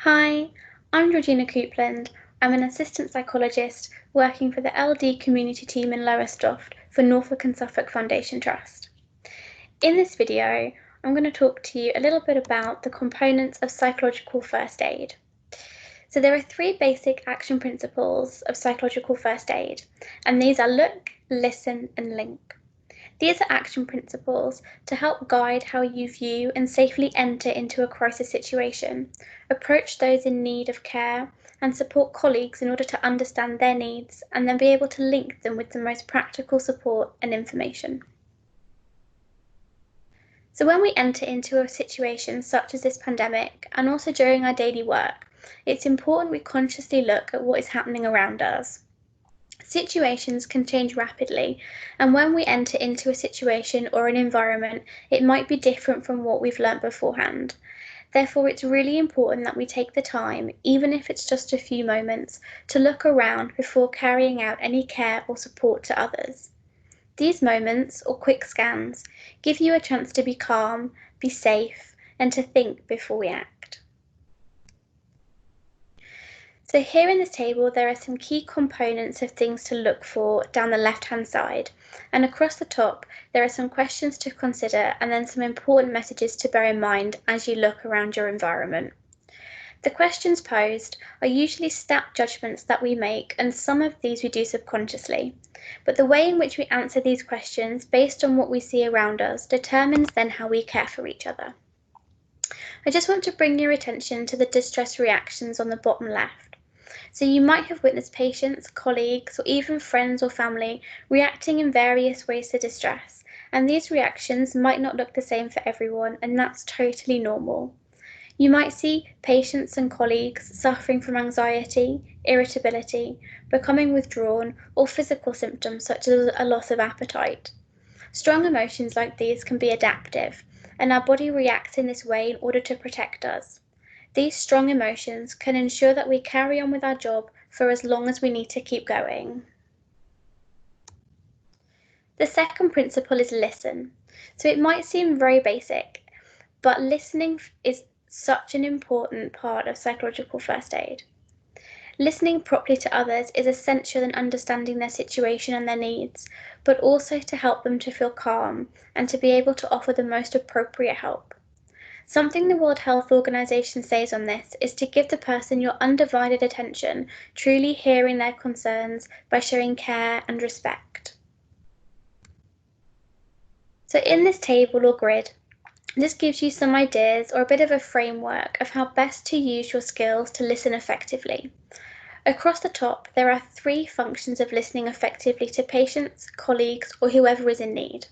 Hi, I'm Georgina Coupland. I'm an assistant psychologist working for the LD community team in Lowestoft for Norfolk and Suffolk Foundation Trust. In this video, I'm going to talk to you a little bit about the components of psychological first aid. So there are three basic action principles of psychological first aid, and these are look, listen, and link. These are action principles to help guide how you view and safely enter into a crisis situation, approach those in need of care, and support colleagues in order to understand their needs and then be able to link them with the most practical support and information. So when we enter into a situation such as this pandemic, and also during our daily work, it's important we consciously look at what is happening around us. Situations can change rapidly, and when we enter into a situation or an environment, it might be different from what we've learnt beforehand. Therefore, it's really important that we take the time, even if it's just a few moments, to look around before carrying out any care or support to others. These moments, or quick scans, give you a chance to be calm, be safe, and to think before we act. So here in this table, there are some key components of things to look for down the left-hand side. And across the top, there are some questions to consider and then some important messages to bear in mind as you look around your environment. The questions posed are usually snap judgments that we make, and some of these we do subconsciously. But the way in which we answer these questions based on what we see around us determines then how we care for each other. I just want to bring your attention to the distress reactions on the bottom left. So you might have witnessed patients, colleagues, or even friends or family reacting in various ways to distress, and these reactions might not look the same for everyone, and that's totally normal. You might see patients and colleagues suffering from anxiety, irritability, becoming withdrawn, or physical symptoms such as a loss of appetite. Strong emotions like these can be adaptive, and our body reacts in this way in order to protect us. These strong emotions can ensure that we carry on with our job for as long as we need to keep going. The second principle is listen. So it might seem very basic, but listening is such an important part of psychological first aid. Listening properly to others is essential in understanding their situation and their needs, but also to help them to feel calm and to be able to offer the most appropriate help. Something the World Health Organization says on this is to give the person your undivided attention, truly hearing their concerns by showing care and respect. So in this table or grid, this gives you some ideas or a bit of a framework of how best to use your skills to listen effectively. Across the top, there are three functions of listening effectively to patients, colleagues, or whoever is in need.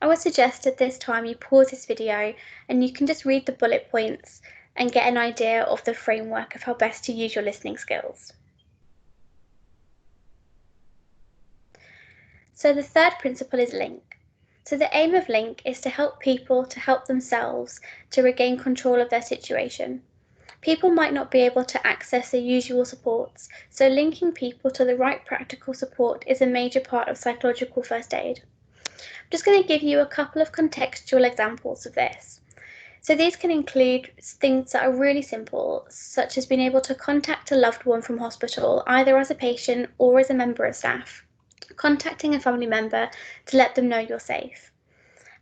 I would suggest at this time you pause this video and you can just read the bullet points and get an idea of the framework of how best to use your listening skills. So the third principle is link. So the aim of link is to help people to help themselves to regain control of their situation. People might not be able to access the usual supports, so linking people to the right practical support is a major part of psychological first aid. I'm just going to give you a couple of contextual examples of this. So these can include things that are really simple, such as being able to contact a loved one from hospital, either as a patient or as a member of staff, contacting a family member to let them know you're safe.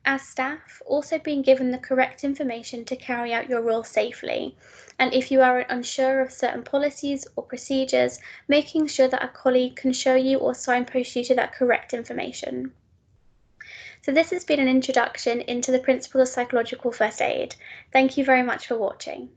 As staff, also being given the correct information to carry out your role safely, and if you are unsure of certain policies or procedures, making sure that a colleague can show you or signpost you to that correct information. So this has been an introduction into the principles of psychological first aid. Thank you very much for watching.